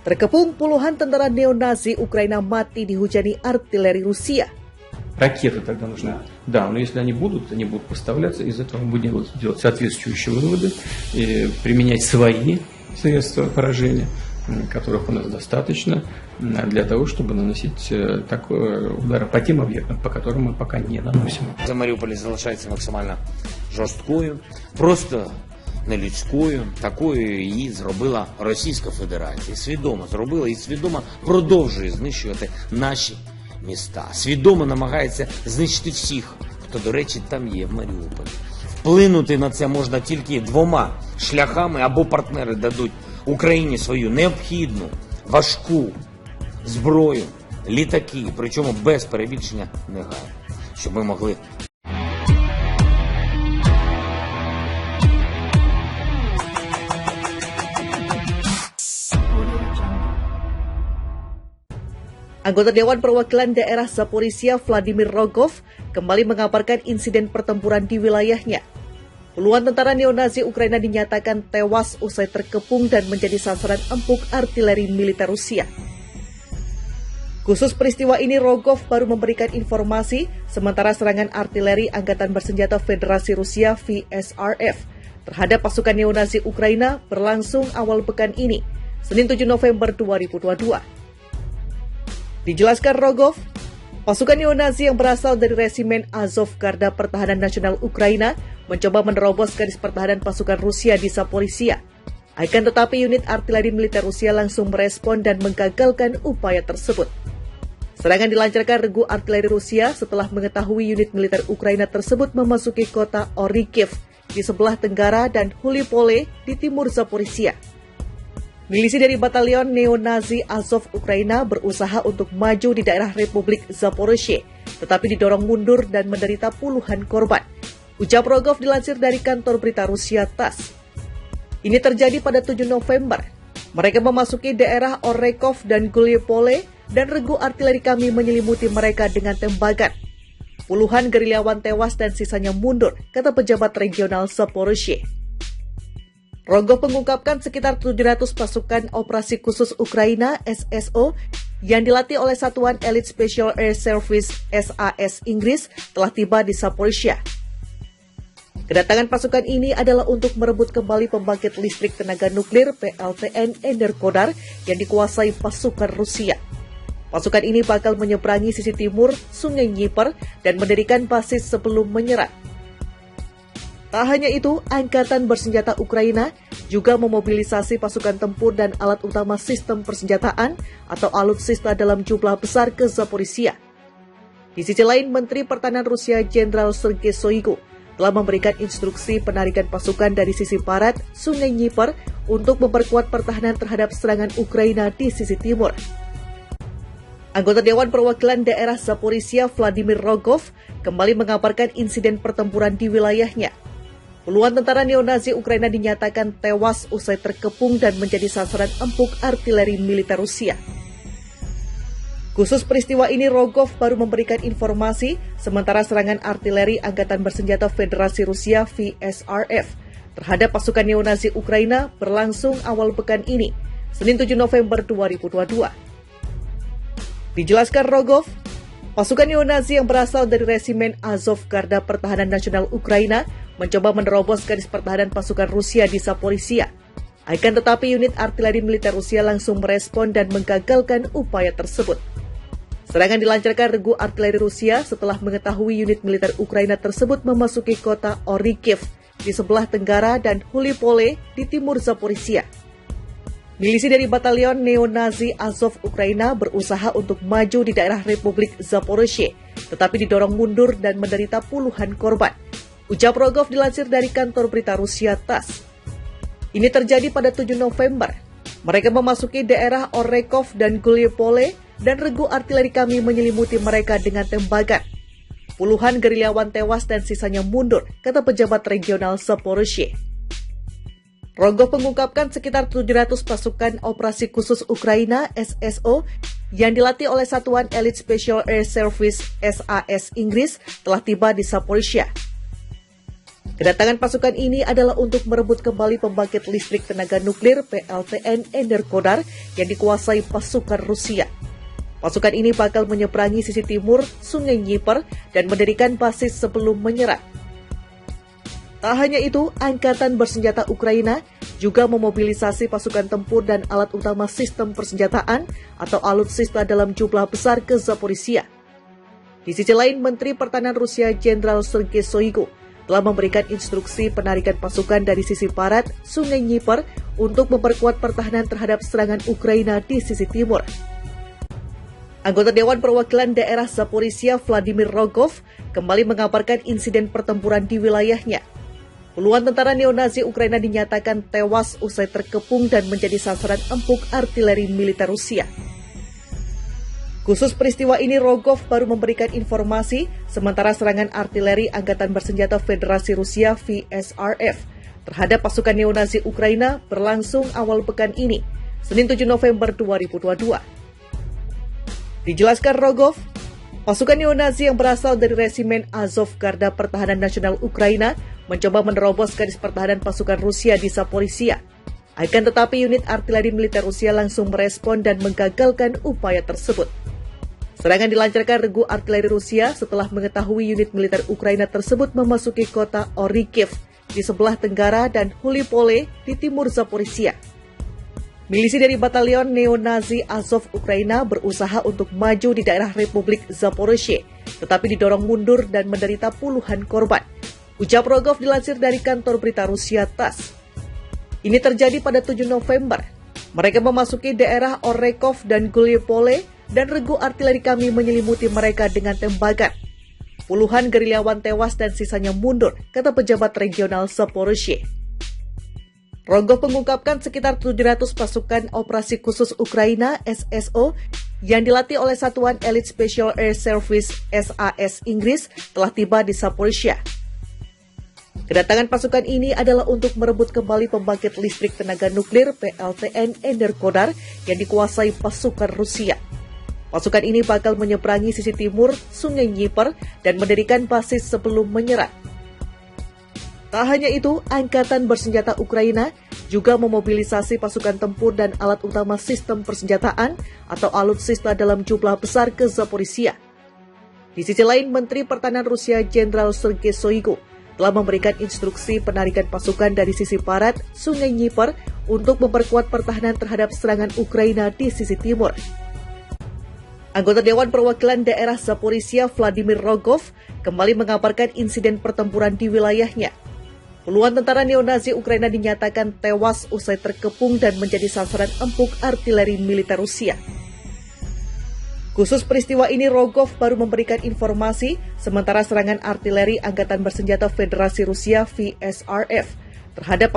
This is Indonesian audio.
Terkepung puluhan tentara neo-Nazi Ukraina mati dihujani artileri Rusia. Ракеты тогда нужны. Да, но если они будут поставляться, из этого мы будем делать соответствующие выводы, и применять свои средства поражения, которых у нас достаточно, для того, чтобы наносить такой удар по тем объектам, по которым мы пока не наносим. За Маріуполь залишається максимально жорсткою, просто нелюдською. Такою її зробила Російська Федерація. Свідомо зробила і свідомо продовжує знищувати наші міста. Свідомо намагається знищити всіх, хто, до речі, там є в Маріуполі. Вплинути на це можна тільки двома шляхами, або партнери дадуть Україні свою необхідну, важку зброю, літаки, причому без перебільшення негайно, щоб ми могли Anggota Dewan Perwakilan Daerah Zaporizhia Vladimir Rogov kembali mengabarkan insiden pertempuran di wilayahnya. Puluhan tentara neo-Nazi Ukraina dinyatakan tewas usai terkepung dan menjadi sasaran empuk artileri militer Rusia. Khusus peristiwa ini Rogov baru memberikan informasi sementara serangan artileri Angkatan Bersenjata Federasi Rusia VSRF terhadap pasukan neo-Nazi Ukraina berlangsung awal pekan ini, Senin 7 November 2022. Dijelaskan Rogov, pasukan neo-Nazi yang berasal dari resimen Azov Garda Pertahanan Nasional Ukraina mencoba menerobos garis pertahanan pasukan Rusia di Zaporizhia. Akan tetapi unit artileri militer Rusia langsung merespon dan menggagalkan upaya tersebut. Serangan dilancarkan regu artileri Rusia setelah mengetahui unit militer Ukraina tersebut memasuki kota Orikhiv di sebelah tenggara dan Hulipole di timur Zaporizhia. Milisi dari batalion neo-Nazi Azov Ukraina berusaha untuk maju di daerah Republik Zaporizhia, tetapi didorong mundur dan menderita puluhan korban. Ucap Rogov dilansir dari kantor berita Rusia TASS. Ini terjadi pada 7 November. Mereka memasuki daerah Orekov dan Gulipole dan regu artileri kami menyelimuti mereka dengan tembakan. Puluhan gerilyawan tewas dan sisanya mundur, kata pejabat regional Zaporizhia. Rogov mengungkapkan sekitar 700 pasukan operasi khusus Ukraina SSO yang dilatih oleh Satuan Elite Special Air Service SAS Inggris telah tiba di Zaporizhia. Kedatangan pasukan ini adalah untuk merebut kembali pembangkit listrik tenaga nuklir PLTN Energodar yang dikuasai pasukan Rusia. Pasukan ini bakal menyeberangi sisi timur Sungai Dnieper dan mendirikan basis sebelum menyerang. Tak hanya itu, Angkatan Bersenjata Ukraina juga memobilisasi pasukan tempur dan alat utama sistem persenjataan atau alutsista dalam jumlah besar ke Zaporizhia. Di sisi lain, Menteri Pertahanan Rusia Jenderal Sergei Shoigu telah memberikan instruksi penarikan pasukan dari sisi barat Sungai Dnieper untuk memperkuat pertahanan terhadap serangan Ukraina di sisi timur. Anggota Dewan Perwakilan Daerah Zaporizhia Vladimir Rogov kembali mengabarkan insiden pertempuran di wilayahnya. Puluhan tentara neo-Nazi Ukraina dinyatakan tewas usai terkepung dan menjadi sasaran empuk artileri militer Rusia. Khusus peristiwa ini Rogov baru memberikan informasi sementara serangan artileri Angkatan Bersenjata Federasi Rusia VSRF terhadap pasukan neo-Nazi Ukraina berlangsung awal pekan ini, Senin 7 November 2022. Dijelaskan Rogov, pasukan neo-Nazi yang berasal dari resimen Azov Garda Pertahanan Nasional Ukraina mencoba menerobos garis pertahanan pasukan Rusia di Zaporizhia. Akan tetapi unit artileri militer Rusia langsung merespon dan menggagalkan upaya tersebut. Serangan dilancarkan regu artileri Rusia setelah mengetahui unit militer Ukraina tersebut memasuki kota Orikhiv di sebelah tenggara dan Hulipole di timur Zaporizhia. Milisi dari batalion neo-Nazi Azov Ukraina berusaha untuk maju di daerah Republik Zaporizhia, tetapi didorong mundur dan menderita puluhan korban. Ucap Rogov dilansir dari kantor berita Rusia TASS. Ini terjadi pada 7 November. Mereka memasuki daerah Orekov dan Gulipole dan regu artileri kami menyelimuti mereka dengan tembakan. Puluhan gerilyawan tewas dan sisanya mundur, kata pejabat regional Zaporizhia. Rogov mengungkapkan sekitar 700 pasukan operasi khusus Ukraina SSO yang dilatih oleh Satuan Elite Special Air Service SAS Inggris telah tiba di Zaporizhia. Kedatangan pasukan ini adalah untuk merebut kembali pembangkit listrik tenaga nuklir PLTN Energodar yang dikuasai pasukan Rusia. Pasukan ini bakal menyeberangi sisi timur Sungai Dnieper dan mendirikan basis sebelum menyerang. Tak hanya itu, Angkatan Bersenjata Ukraina juga memobilisasi pasukan tempur dan alat utama sistem persenjataan atau alutsista dalam jumlah besar ke Zaporizhia. Di sisi lain, Menteri Pertahanan Rusia Jenderal Sergei Shoigu telah memberikan instruksi penarikan pasukan dari sisi barat Sungai Dnieper untuk memperkuat pertahanan terhadap serangan Ukraina di sisi timur. Anggota Dewan Perwakilan Daerah Zaporizhia Vladimir Rogov kembali mengabarkan insiden pertempuran di wilayahnya. Puluhan tentara neonazi Ukraina dinyatakan tewas usai terkepung dan menjadi sasaran empuk artileri militer Rusia. Khusus peristiwa ini, Rogov baru memberikan informasi sementara serangan artileri Angkatan Bersenjata Federasi Rusia VSRF terhadap pasukan neonazi Ukraina berlangsung awal pekan ini, Senin 7 November 2022. Dijelaskan Rogov, pasukan neonazi yang berasal dari resimen Azov Garda Pertahanan Nasional Ukraina mencoba menerobos garis pertahanan pasukan Rusia di Zaporizhia. Akan tetapi unit artileri militer Rusia langsung merespon dan menggagalkan upaya tersebut. Serangan dilancarkan regu artileri Rusia setelah mengetahui unit militer Ukraina tersebut memasuki kota Orikhiv di sebelah tenggara dan Hulipole di timur Zaporizhia. Milisi dari batalion neonazi Azov Ukraina berusaha untuk maju di daerah Republik Zaporizhia, tetapi didorong mundur dan menderita puluhan korban. Ucap Rogov dilansir dari kantor berita Rusia TASS. Ini terjadi pada 7 November. Mereka memasuki daerah Orekov dan Gulipole dan regu artileri kami menyelimuti mereka dengan tembakan. Puluhan gerilyawan tewas dan sisanya mundur, kata pejabat regional Zaporizhia. Rogov mengungkapkan sekitar 700 pasukan operasi khusus Ukraina SSO yang dilatih oleh Satuan Elite Special Air Service SAS Inggris telah tiba di Zaporizhia. Kedatangan pasukan ini adalah untuk merebut kembali pembangkit listrik tenaga nuklir PLTN Energodar yang dikuasai pasukan Rusia. Pasukan ini bakal menyeberangi sisi timur Sungai Dnieper dan mendirikan basis sebelum menyerang. Tak hanya itu, Angkatan Bersenjata Ukraina juga memobilisasi pasukan tempur dan alat utama sistem persenjataan atau alutsista dalam jumlah besar ke Zaporizhia. Di sisi lain, Menteri Pertahanan Rusia Jenderal Sergei Shoigu telah memberikan instruksi penarikan pasukan dari sisi barat Sungai Dnieper untuk memperkuat pertahanan terhadap serangan Ukraina di sisi timur. Anggota Dewan Perwakilan Daerah Zaporizhia Vladimir Rogov kembali mengabarkan insiden pertempuran di wilayahnya. Puluhan tentara neonazi Ukraina dinyatakan tewas usai terkepung dan menjadi sasaran empuk artileri militer Rusia. Khusus peristiwa ini, Rogov baru memberikan informasi sementara serangan artileri Angkatan Bersenjata Federasi Rusia VSRF terhadap